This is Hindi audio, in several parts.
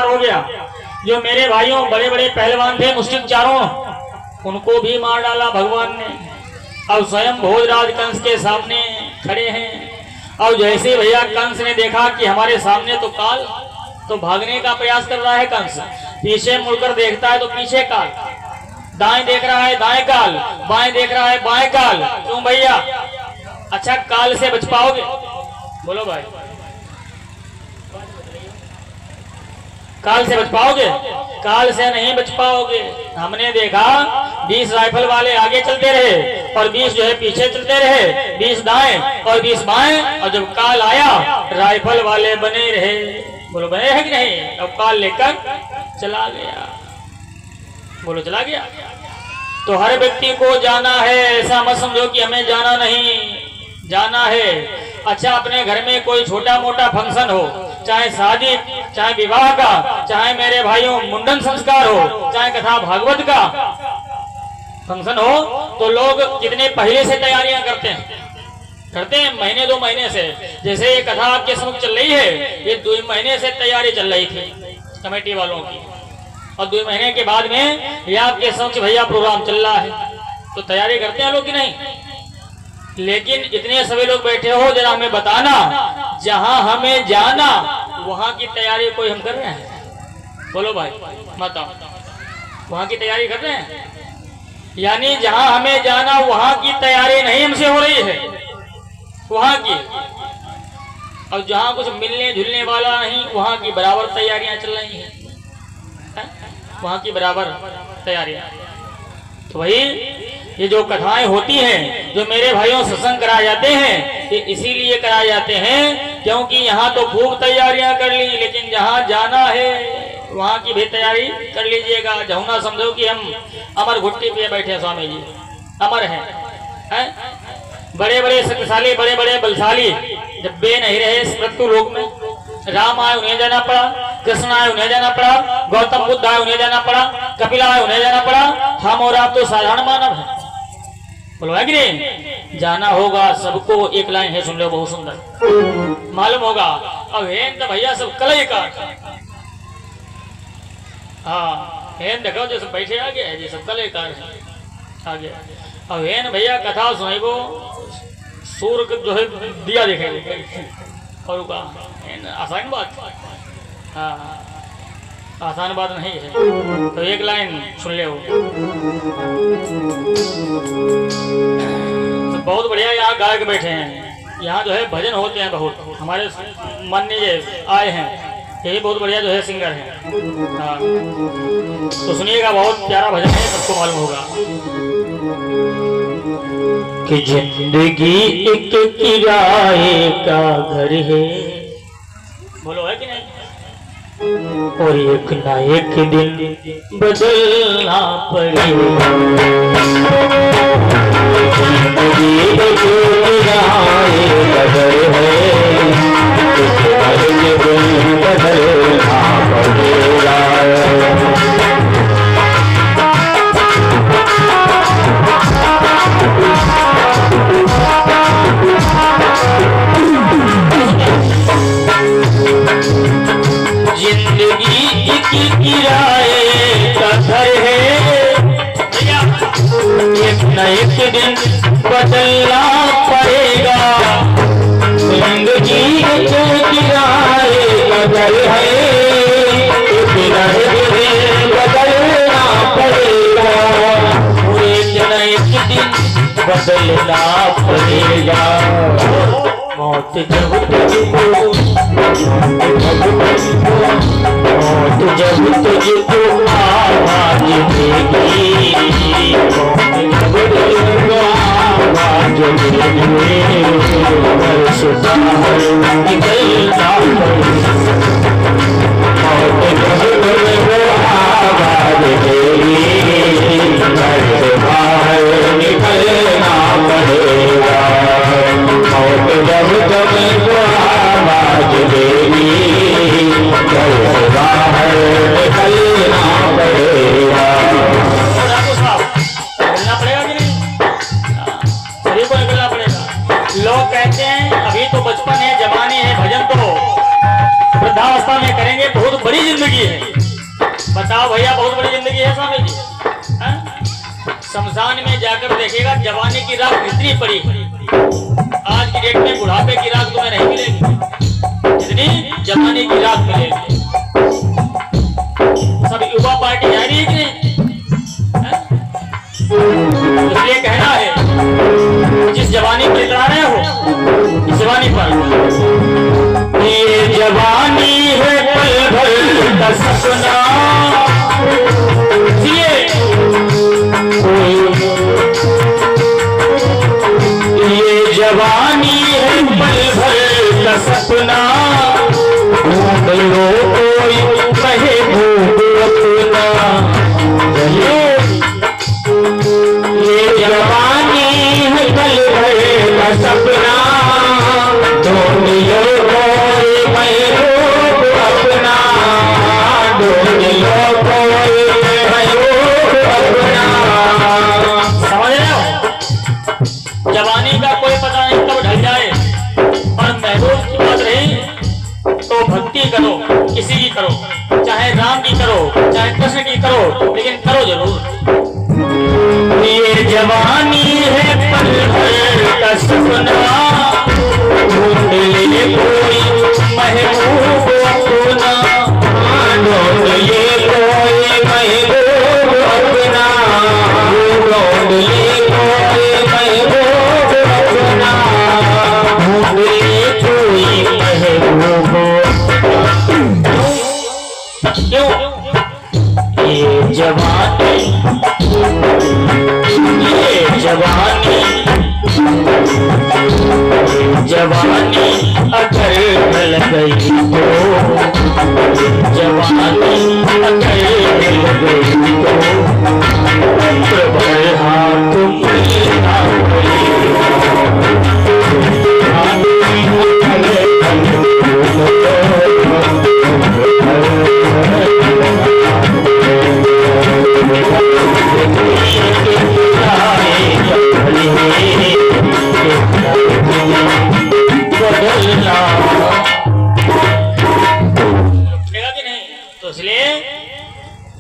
हो गया। जो मेरे भाइयों बड़े बड़े पहलवान थे मुश्किल चारों, उनको भी मार डाला भगवान ने। अब स्वयं भोजराज कंस के सामने खड़े हैं। और जैसे भैया कंस ने देखा कि हमारे सामने तो काल, तो भागने का प्रयास कर रहा है कंस। पीछे मुड़कर देखता है तो पीछे काल, दाएं देख रहा है दाएं काल, बाएं देख रहा है बाएं काल। क्यों भैया? अच्छा काल से बच पाओगे? बोलो भाई, काल से बच पाओगे? काल से नहीं बच पाओगे। हमने देखा 20 राइफल वाले आगे चलते रहे और 20 जो है पीछे चलते रहे, 20 दाएं और 20 बाएं, और जब काल आया राइफल वाले बने रहे। बोलो बने है कि नहीं? अब काल लेकर चला गया। बोलो चला गया। तो हर व्यक्ति को जाना है, ऐसा मत समझो कि हमें जाना नहीं, जाना है। अच्छा अपने घर में कोई छोटा मोटा फंक्शन हो, चाहे शादी, चाहे विवाह का, चाहे मेरे भाइयों मुंडन संस्कार हो, चाहे कथा भागवत का फंक्शन हो, तो लोग कितने पहले से तैयारियां करते हैं महीने 2 महीने से। जैसे ये कथा आपके समक्ष चल रही है, ये 2 महीने से तैयारी चल रही थी कमेटी वालों की, और 2 महीने के बाद में ये आपके समक्ष भैया प्रोग्राम चल रहा है। तो तैयारी करते हैं लोग कि नहीं? लेकिन इतने सभी लोग बैठे हो, जरा हमें बताना, जहां हमें जाना वहां की तैयारी कोई हम कर रहे हैं? बोलो भाई बताओ, वहां की तैयारी कर रहे हैं? यानी जहां हमें जाना वहां की तैयारी नहीं हमसे हो रही है, वहां की। और जहां कुछ मिलने जुलने वाला नहीं, वहां की बराबर तैयारियां चल रही हैं, वहां की बराबर तैयारियां। तो वही ये जो कथाएं होती हैं, जो मेरे भाइयों सत्संग कराए जाते हैं, ये इसीलिए कराए जाते हैं क्योंकि यहाँ तो खूब तैयारियां कर ली, लेकिन जहाँ जाना है वहाँ की भी तैयारी कर लीजिएगा। जहुना समझो कि हम अमर घुट्टी पे बैठे स्वामी जी, अमर हैं, बड़े बड़े शक्तिशाली, बड़े बड़े बलशाली जब बे नहीं रहे मृत्यु लोक में, राम आए उन्हें जाना पड़ा, कृष्ण आए उन्हें जाना पड़ा, गौतम बुद्ध आए उन्हें जाना पड़ा, कपिल आए उन्हें जाना पड़ा। हम और आप तो साधारण मानव हैं। बोलो है कि नहीं? जाना होगा सबको। एक लाइन है, सुन लो, बहुत सुंदर, मालूम होगा। अब हेन तो भैया सब कलई का, हाँ हेन देखो जो सब बैठे आ गए, ये सब कलई कार आगे। अब हेन भैया कथा सुनेगो, सूर्य जो है दिया देखेंगे और आसान बात, हाँ आसान बात नहीं है। तो एक लाइन सुन ले। तो बहुत बढ़िया यहाँ गायक बैठे हैं, यहाँ जो है भजन होते हैं बहुत, हमारे माननीय आए हैं, ये बहुत बढ़िया जो है सिंगर हैं। हाँ तो सुनिएगा, बहुत प्यारा भजन है, सबको मालूम होगा कि जिंदगी एक किराए का घर है। बोलो है कि नहीं? और एक ना एक दिन बदलना पड़ेगा। जिंदगी एक किराए का घर है, एक दिन बदलना पड़ेगा। जिंदगी एक किराए का घर है, एक न एक दिन बदलना पड़ेगा। जिंदगी एक किराए का घर है, एक न एक दिन बदलना पड़ेगा। एक न एक दिन बदलना पड़ेगा। मौत जब तुझको, मौत जब तुझको आवाज देगी, मौत जब तुझको आवाज देगी, घर से बाहर निकलना पड़ेगा। मौत जब तुझको आवाज देगी, घर से बाहर निकलना पड़ेगा। मौत जब तुझको स्वामी जी? शमशान में जाकर देखेगा जवानी की राख इतनी पड़ी, आज की डेट में बुढ़ापे की राख तुम्हें नहीं मिलेगी जितनी जवानी की राख मिलेगी। सब युवा पार्टी जा रही है कि नहीं? इसलिए कहना है जिस जवानी पे चढ़ा रहे हो इस जवानी पर, ये जवानी है पल भर का सपना, ये जवानी है पल भर का सपना, ढूंढ लो कोई कहे भूख अपना। ये जवानी है पल भर का सपना, ढूंढ लो कोई कहे भूख अपना, ढूंढ लो कोई कहे भूख अपना। समझ रहे हो? जवानी का कोई पता नहीं कब ढल जाए, और महबूब की बात रही तो भक्ति करो, किसी की करो, चाहे राम की करो चाहे कृष्ण की करो, लेकिन करो जरूर। ये जवानी है पल भर का सपना, ढूंढ ले कोई महबूब अपना, ढूंढ ले कोई महबूब अपना, ढूंढ ले कोई महबूब अपना, ढूंढ ले कोई महबूब। क्यों? ये जवानी जवानी अगर ढल गई तो, जवानी अगर ढल गई तो, प्रबल हाथ मिलना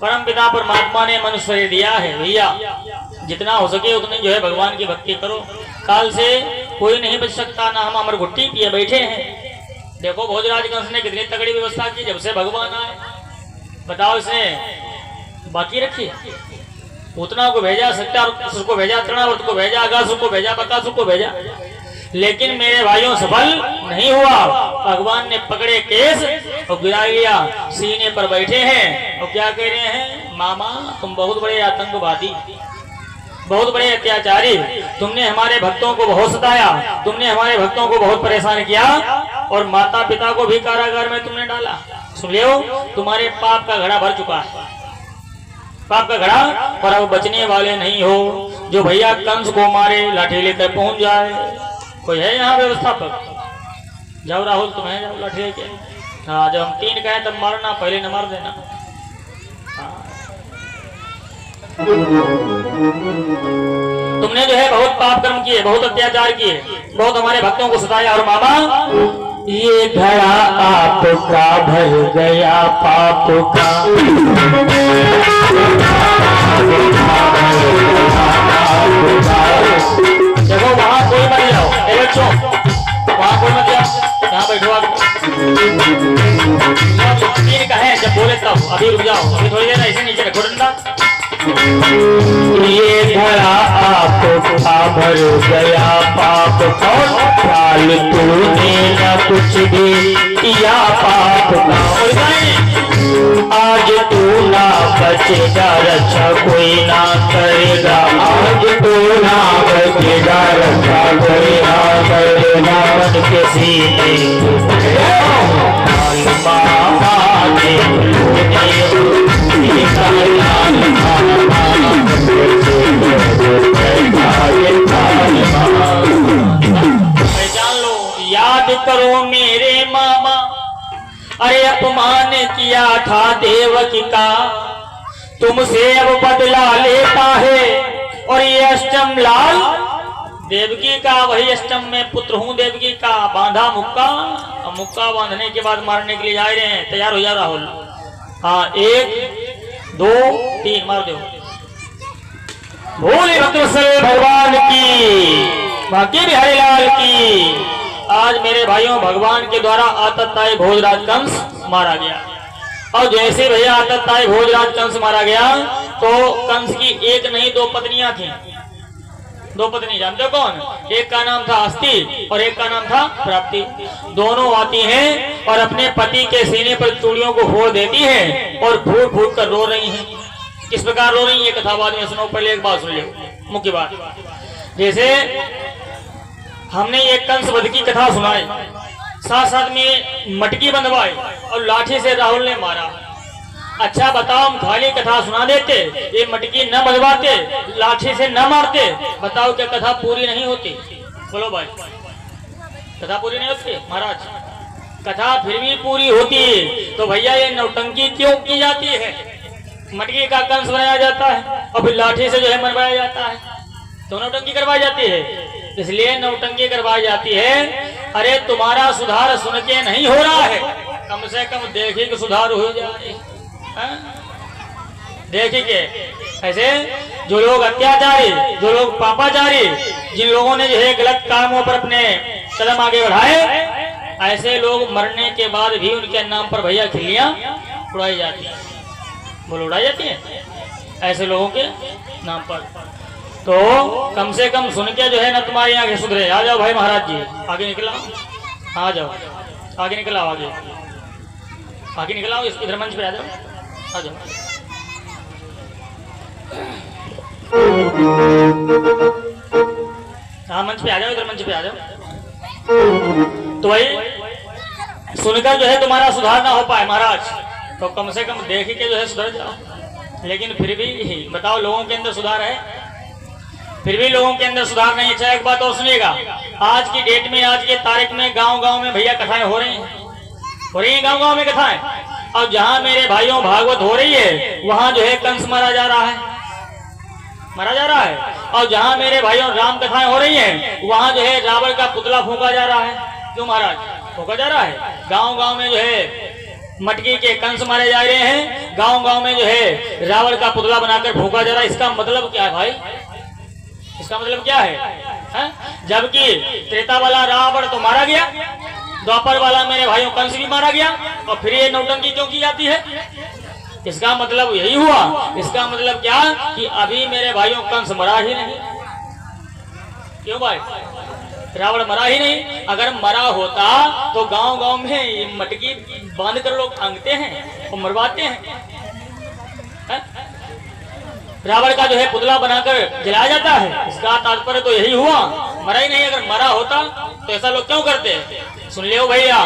परमपिता परमात्मा ने मनुष्य दिया है भैया, जितना हो सके उतनी जो है भगवान की भक्ति करो। काल से कोई नहीं बच सकता, ना हम अमर घुट्टी पिए बैठे हैं। देखो भोजराज कंस ने कितनी तगड़ी व्यवस्था की जब से भगवान आए। बताओ इसने बाकी रखी? उतना को भेजा सत्या को भेजा, तृणावर्त को भेजा, अगासुर को भेजा, बकासुर को भेजा, लेकिन मेरे भाइयों सफल नहीं हुआ। भगवान ने पकड़े केस और गिरा लिया, सीने पर बैठे हैं और क्या कह रहे हैं, मामा तुम बहुत बड़े आतंकवादी, बहुत बड़े अत्याचारी, तुमने हमारे भक्तों को बहुत सताया, तुमने हमारे भक्तों को बहुत परेशान किया और माता पिता को भी कारागार में तुमने डाला। सुन लियो, तुम्हारे पाप का घड़ा भर चुका है, पाप का घड़ा, पर अब बचने वाले नहीं हो। जो भैया कंस को मारे लाठी लेकर पहुंच जाए, कोई है यहाँ व्यवस्थापक? जाओ राहुल, तुम्हें जाओ लाठी लेके। हाँ, जब हम 3 कहें तब मारना, पहले न मार देना। तुमने जो है बहुत पाप कर्म किए, बहुत अत्याचार किए, बहुत हमारे भक्तों को सताया, और मामा ये घड़ा आपका भर गया पाप का। देखो वहां कोई मत जाओ, बच्चों वहां कोई मत जाओ, यहाँ बैठो आप। कहे जब बोले तब, अभी रुक जाओ, अभी थोड़ी देर ऐसे नीचे रखो डंडा। ये घड़ा आपका भर गया पाप का, ख्याल तूने न कुछ भी किया पाप का। आज तू ना बचेगा, रक्षा कोई ना करेगा, आज तू ना बचेगा, रक्षा कोई ना करेगा। मन के सीने मामा ने पहचान लो, याद करो मेरे मामा, अरे अपमान किया था देवकी का, तुमसे अब बदला लेता है। और ये अष्टम लाल देवकी का, वही अष्टम में पुत्र हूँ देवकी का। बांधा मुक्का, मुक्का बांधने के बाद मारने के लिए जा रहे हैं, तैयार हो जा राहुल। हाँ, 1 2 3 मार दो। भोले भद्रवत्सल भगवान की, बाकी बिहारी लाल की। आज मेरे भाइयों भगवान के द्वारा आतताई भोजराज कंस मारा गया। और जैसे भैया आतताई भोजराज कंस मारा गया तो कंस की एक नहीं 2 पत्नियां थी। 2 पत्नी जानते हो कौन? एक का नाम था अस्ति और एक का नाम था प्राप्ति। दोनों आती हैं और अपने पति के सीने पर चूड़ियों को फोड़ देती हैं और फूट फूट कर रो रही हैं। किस प्रकार रो रही है ये कथा बाद में सुनो, पहले एक बात सुन लो। मुख्य बात, जैसे हमने ये कंस वध की कथा सुनाई, साथ साथ में मटकी बंधवाई और लाठी से राहुल ने मारा। अच्छा बताओ, हम खाली कथा सुना देते, ये मटकी न बंधवाते, लाठी से न मारते, बताओ क्या कथा पूरी नहीं होती? बोलो भाई, कथा पूरी नहीं होती? महाराज कथा फिर भी पूरी होती। तो भैया ये नौटंकी क्यों की जाती है? मटकी का कंस बनाया जाता है और फिर लाठी से जो है मरवाया जाता है, तो नौटंकी करवाई जाती है। इसलिए नौटंकी करवाई जाती है। अरे तुम्हारा सुधार सुन के नहीं हो रहा है, कम से कम देखिए कि सुधार हो जाए। देखिए के ऐसे जो लोग अत्याचारी, जो लोग पापाचारी, जिन लोगों ने जो है गलत कामों पर अपने कदम आगे बढ़ाए, ऐसे लोग मरने के बाद भी उनके नाम पर भैया खिल्लियां उड़ाई जाती है। बोलो उड़ाई जाती है ऐसे लोगों के नाम पर। तो कम से कम सुन के जो है ना तुम्हारी आगे सुधरे। आ जाओ भाई महाराज जी, आगे निकल आओ, आ जाओ, आगे निकल आओ, आगे निकल आओ, इधर मंच पे आ जाओ, आ जाओ। हाँ मंच पे आ जाओ, इधर मंच पे आ जाओ। तो भाई सुनकर जो है तुम्हारा सुधार ना हो पाए महाराज, तो कम से कम देख के जो है सुधर जाओ। लेकिन फिर भी बताओ लोगों के अंदर सुधार है? फिर भी लोगों के अंदर सुधार नहीं। अच्छा एक बात और सुनिएगा, आज की डेट में, आज के तारीख में गांव-गांव में भैया कथाएं हो रही हैं, गांव-गांव में कथाएं। और जहां मेरे भाइयों भागवत हो रही है वहां जो है कंस मारा जा रहा है, मारा जा रहा है। और जहां मेरे भाइयों राम कथाएं हो रही हैं वहां जो है रावण का पुतला फूंका जा रहा है। क्यों महाराज फूंका जा रहा है? गांव-गांव में जो है मटकी के कंस मारे जा रहे हैं, गांव-गांव में जो है रावण का पुतला बनाकर फूंका जा रहा है। इसका मतलब क्या है भाई? इसका मतलब क्या है? जबकि त्रेता वाला रावण तो मारा गया, द्वापर वाला मेरे भाइयों कंस भी मारा गया, और फिर ये नौटंकी क्यों की जाती है? इसका मतलब यही हुआ। इसका मतलब क्या कि अभी मेरे भाइयों कंस मरा ही नहीं। क्यों भाई? रावण मरा ही नहीं। अगर मरा होता तो गांव-गांव में मटकी बांध कर लोग टांगते हैं और मरवाते हैं। रावण का जो है पुतला बनाकर जलाया जाता है। इसका तात्पर्य तो यही हुआ, मरा ही नहीं। अगर मरा होता तो ऐसा लोग क्यों करते? सुन लियो भैया,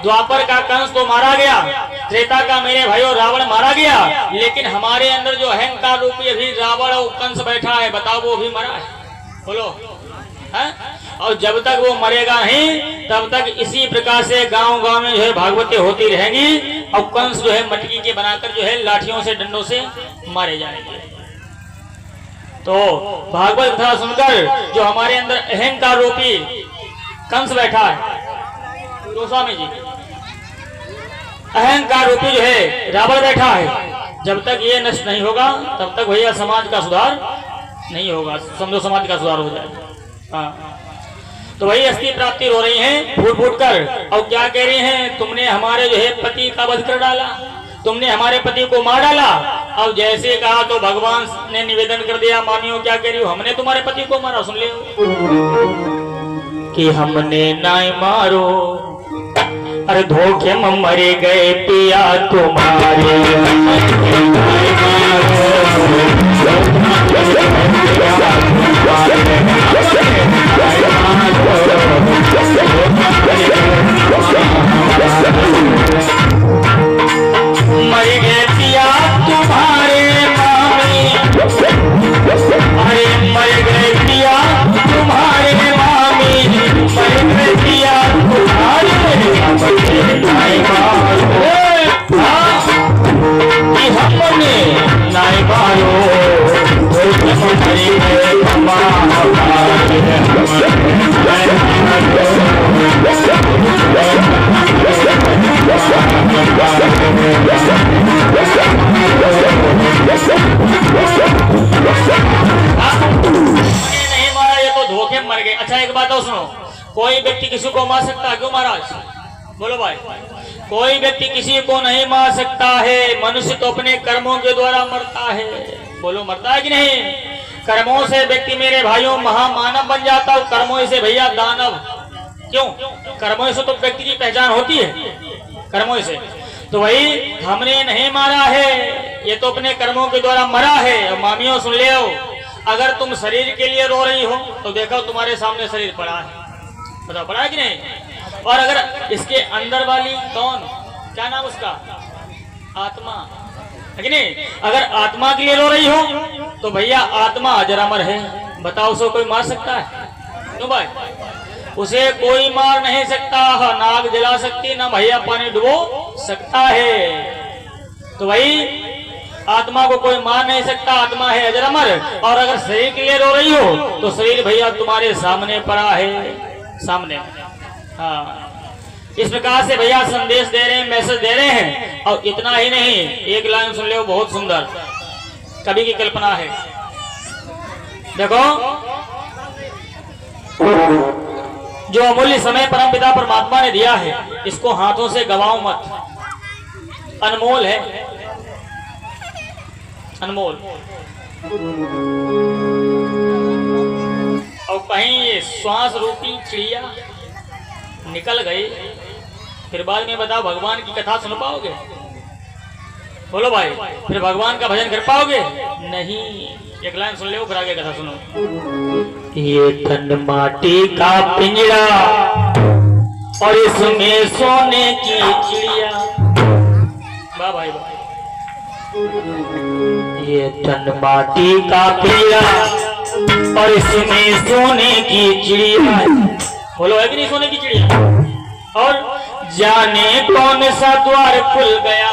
द्वापर का कंस तो मारा गया, त्रेता का मेरे भाइयों रावण मारा गया, लेकिन हमारे अंदर जो अहंकार रूपी अभी रावण और कंस बैठा है, बताओ वो भी मरा है? बोलो है? और जब तक वो मरेगा नहीं तब तक इसी प्रकार से गांव-गांव में जो है भागवतें होती रहेंगी और कंस जो है मटकी के बनाकर जो है लाठियों से डंडों से मारे जाएंगे। तो भागवत कथा सुनकर जो हमारे अंदर अहंकार रूपी कंस बैठा है, तो स्वामी जी अहंकार रूपी जो है रावण बैठा है, जब तक ये नष्ट नहीं होगा तब तक भैया समाज का सुधार नहीं होगा। समझो समाज का सुधार हो जाए। हाँ तो वही अस्थि प्राप्ति हो रही है फूट फूट कर, और क्या कह रही हैं? तुमने हमारे जो है पति का वध कर डाला, तुमने हमारे पति को मार डाला। और जैसे कहा तो भगवान ने निवेदन कर दिया, मानियो क्या कह रही हो? हमने तुम्हारे पति को मारा। सुन ले कि हमने नहीं मारो, अरे धोखे में मरे गए पिया तुम्हारे। मर गए पिया तुम्हारे मामी, अरे मर गए पिया तुम्हारे मामी, मर गए पिया तुम्हारे नहीं मारो, हमने नहीं मारो। व्यक्ति किसी को मार सकता है? क्यों महाराज? बोलो भाई। कोई व्यक्ति किसी को नहीं मार सकता है। मनुष्य तो अपने कर्मों के द्वारा मरता है। बोलो, मरता है कि नहीं? कर्मों से व्यक्ति मेरे भाइयों महामानव बन जाता है, कर्मों से भैया दानव। क्यों? कर्मों से तो व्यक्ति की पहचान होती है, कर्मों से। तो वही हमने नहीं मारा है, ये तो अपने कर्मों के द्वारा मरा है। और मामियों सुन ले, अगर तुम शरीर के लिए रो रही हो तो देखो तुम्हारे सामने शरीर पड़ा है, बताओ पड़ा है कि नहीं? और अगर इसके अंदर वाली कौन, क्या नाम उसका, आत्मा है कि नहीं? अगर आत्मा के लिए रो रही हो तो भैया आत्मा अजर अमर है। बताओ उसको कोई मार सकता है? क्यों भाई? उसे कोई मार नहीं सकता, नाग जला सकती ना भैया पानी डुबो सकता है। तो वही आत्मा को कोई मार नहीं सकता, आत्मा है अजर अमर। और अगर शरीर के लिए रो रही हो तो शरीर भैया तुम्हारे सामने पड़ा है, सामने। हाँ, इस प्रकार से भैया संदेश दे रहे हैं, मैसेज दे रहे हैं। और इतना ही नहीं, एक लाइन सुन लो, बहुत सुंदर कवि की कल्पना है। देखो, जो अमूल्य समय परमपिता परमात्मा ने दिया है, इसको हाथों से गवाओ मत। अनमोल है, अनमोल। और कहीं ये श्वास रूपी चिड़िया निकल गई, फिर बाद में बताओ भगवान की कथा सुन पाओगे? बोलो भाई, फिर भगवान का भजन कर पाओगे? नहीं। एक लाइन सुन लो, फिर आगे कथा सुनो। ये तन माटी का पिंजरा और इसमें सोने की चिड़िया। वाह भाई वाह। ये तन माटी का पिंजरा और इसमें सोने की चिड़िया। बोलो, है कि नहीं सोने की चिड़िया? और जाने कौन सा द्वार खुल गया।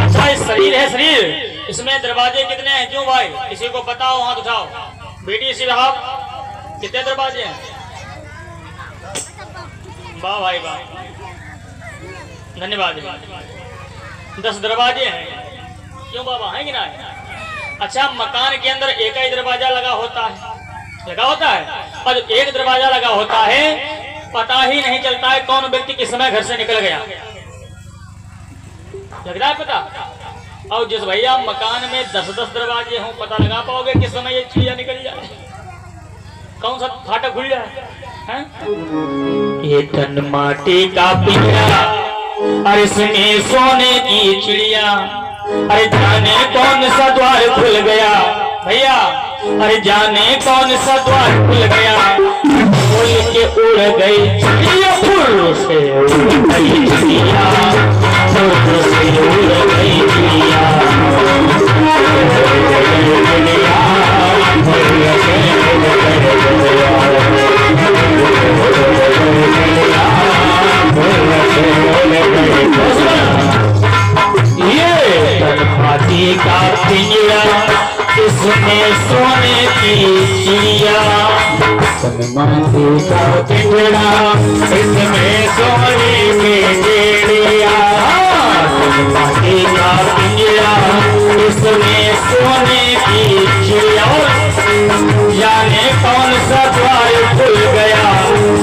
अच्छा, ये शरीर है, शरीर, इसमें दरवाजे कितने हैं? क्यों भाई? किसी को पता हो हाथ उठाओ। बेटी साहब, कितने दरवाजे हैं? वाह भाई वाह, धन्यवाद। 10 दरवाजे हैं। क्यों बाबा, है कि ना? अच्छा, मकान के अंदर एक ही दरवाजा लगा होता है, लगा होता है। और एक दरवाजा लगा होता है, पता ही नहीं चलता है कौन व्यक्ति किस समय घर से निकल गया। लग रहा है पता? और जिस भैया मकान में 10-10 दरवाजे हों, पता लगा पाओगे किस समय ये चिड़िया निकल जाए, कौन सा फाटक खुल जाए? ये तन माटी का पिंजरा और इसमें सोने की चिड़िया। अरे जाने कौन सा द्वार खुल गया भैया, अरे जाने कौन सा द्वार खुल गया। बोल के उड़ गई चिड़िया, फुर से उड़ गई चिड़िया, फुर से उड़ गई चिड़िया। ये तन माटी का पिंजरा, इसमें सोने की चिड़िया। तन माटी का पिंजरा, इसमें सोने की चिड़िया। तन माटी का पिंजरा, इसमें सोने की चिड़िया। जाने कौन सा द्वार खुल गया,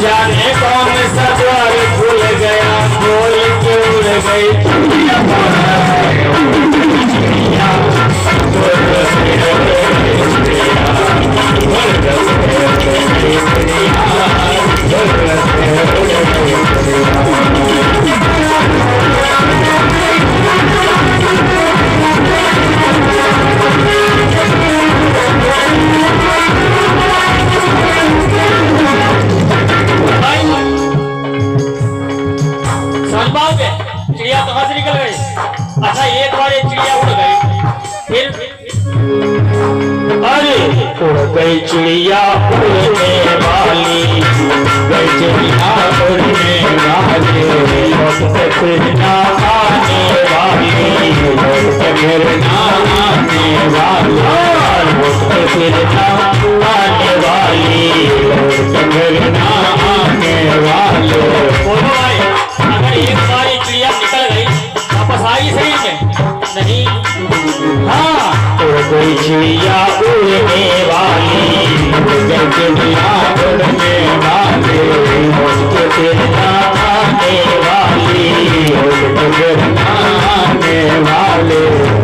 जाने कौन सा द्वार खुल गया। बोल के उड़ गई चिड़िया, चिड़िया, चिड़िया कहां से निकल गई? अच्छा, एक बार ये चिड़िया उड़ गई, फिर अरे उड़ गई चिड़िया उड़ने वाली, गई चिड़िया उड़ने वाली, लौट के फिर ना आने वाली, लौट के फिर ना आने वाली, लौट के फिर ना आने वाली, लौट के फिर ना आने वाली। बोलो भाई, अगर एक बार ये चिड़िया निकल गई, वापस आई शरीर में नहीं? हाँ, उड़ गई चिड़िया उड़ने वाली, उड़ गई चिड़िया उड़ने वाली, चिढ़ाने वाली, चिढ़ाने वाले।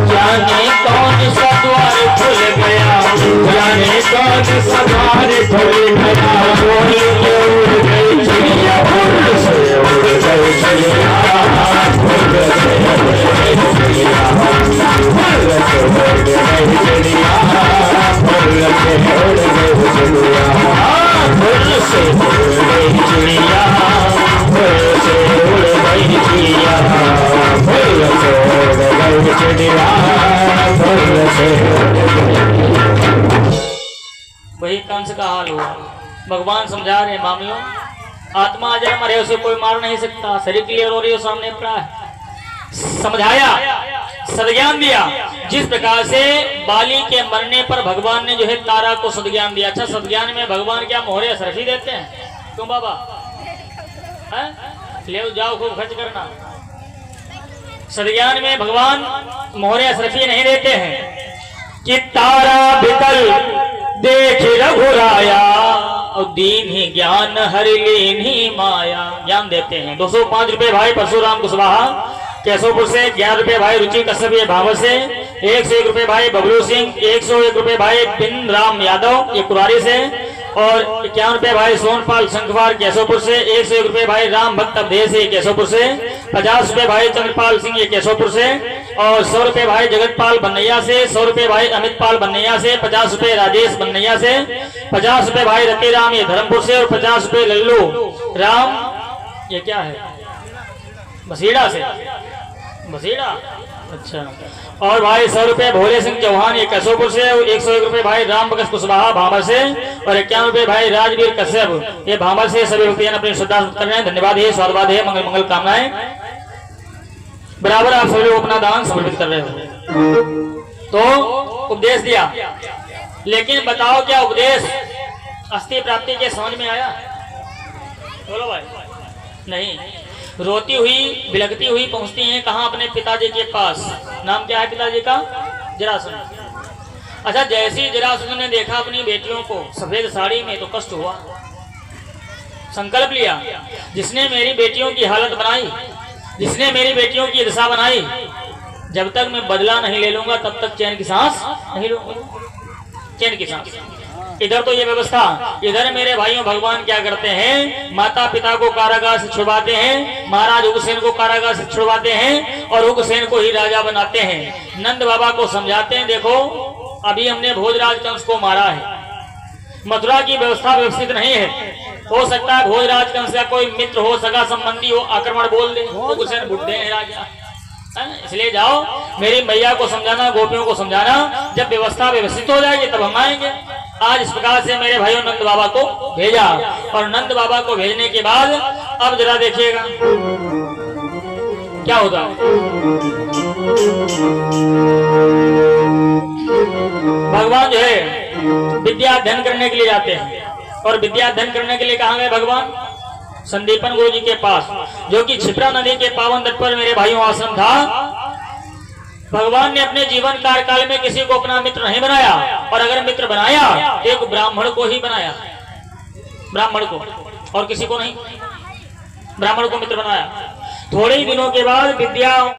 जाने कौन सा द्वार खुल गया, जाने कौन सा द्वार खुल गया, बोल के उड़ गई चिड़िया, फूल से उड़ गई चिड़िया, फूल से उड़ गई चिड़िया, फूल से उड़ गई चिड़िया, फूल से उड़ गई चिड़िया, फूल से उड़ गई चिड़िया, फूल से उड़ गई चिड़िया, फूल से उड़ गई चिड़िया, फूल से उड़ गई। वही कंस का हाल हुआ। भगवान समझा रहे मामियों, आत्मा अजर मरे, उसे कोई मार नहीं सकता। शरीर क्लियर हो रही हो, सामने पड़ा है। समझाया, सदज्ञान दिया। जिस प्रकार से बाली के मरने पर भगवान ने जो है तारा को सदज्ञान दिया। अच्छा, सदज्ञान में भगवान क्या मोहरे अशरफी देते हैं? क्यों बाबा? ले जाओ, खूब खर्च करना। सदज्ञान में भगवान मोहरे अशरफी नहीं देते हैं कि तारा बिकल देख रघुराया और दीन ही ज्ञान हर लीन ही माया, ज्ञान देते हैं। 205 रुपए भाई परशुराम कुशवाहा केशवपुर से, 11 रुपए भाई रुचि कश्यप ये भावर से, 101 रुपए भाई बबलू सिंह, 101 रुपए भाई बिन राम यादव ये कुरारी से, और 51 रुपए भाई सोनपाल शंखवार केशवपुर से, 101 रुपए भाई राम भक्त अवधेश ये केशवपुर से, 50 रुपए भाई चंद्रपाल सिंह ये केशवपुर से, और 100 रुपए भाई जगतपाल बन्नैया से, 100 रुपए भाई अमित पाल बन्नैया से, 50 रुपए राजेश बन्नैया से, 50 रुपए भाई रतिराम ये धर्मपुर से, और 50 रुपए लल्लू राम ये क्या है बसीड़ा से, बसीड़ा। अच्छा, और भाई 100 रुपए भोले सिंह चौहान ये केशवपुर से, 101 रुपए भाई राम बकस कुशवाहा भामर से, और 51 रुपए भाई राजवीर कश्यप ये भामर से। सभी भक्तियां अपनी श्रद्धा कर रहे हैं। धन्यवाद है, स्वागत है, मंगल मंगल कामनाएं। बराबर आप सभी लोग अपना दान समर्पित कर रहे हो। तो उपदेश दिया, लेकिन बताओ क्या उपदेश अस्थि प्राप्ति के समझ में आया? बोलो भाई। नहीं, रोती हुई बिलखती हुई पहुंचती हैं कहां? अपने पिताजी के पास। नाम क्या है पिताजी का? जरासंध। अच्छा, जैसे ही जरासंध ने देखा अपनी बेटियों को सफेद साड़ी में तो कष्ट हुआ। संकल्प लिया, जिसने मेरी बेटियों की हालत बनाई, जिसने मेरी बेटियों की दशा बनाई, जब तक मैं बदला नहीं ले लूंगा तब तक चैन की सांस नहीं लूंगा। चैन की सांस। इधर तो ये व्यवस्था, इधर मेरे भाइयों भगवान क्या करते हैं? माता पिता को कारागार से छुड़वाते हैं, महाराज उग्रसेन को कारागार से छुड़वाते हैं, और उग्रसेन को ही राजा बनाते हैं। नंद बाबा को समझाते हैं, देखो अभी हमने भोजराज कंस को मारा है, मथुरा की व्यवस्था व्यवस्थित नहीं है। हो सकता है भोजराज कंस का कोई मित्र हो, सगा संबंधी हो, आक्रमण बोल दे, उग्रसेन बुढ़े हैं राजा। इसलिए जाओ मेरी मैया को समझाना, गोपियों को समझाना, जब व्यवस्था व्यवस्थित हो जाएगी तब हम आएंगे। आज इस प्रकार से मेरे भाइयों नंद बाबा को भेजा, और नंद बाबा को भेजने के बाद अब जरा देखिएगा क्या होता है। भगवान जो है विद्या अध्ययन करने के लिए जाते हैं, और विद्या अध्ययन करने के लिए कहाँ गए भगवान? संदीपन गुरु जी के पास, जो कि क्षिप्रा नदी के पावन तट पर मेरे भाइयों आश्रम था। भगवान ने अपने जीवन कार्यकाल में किसी को अपना मित्र नहीं बनाया, और अगर मित्र बनाया तो एक ब्राह्मण को ही बनाया, ब्राह्मण को, और किसी को नहीं। ब्राह्मण को मित्र बनाया। थोड़े ही दिनों के बाद विद्या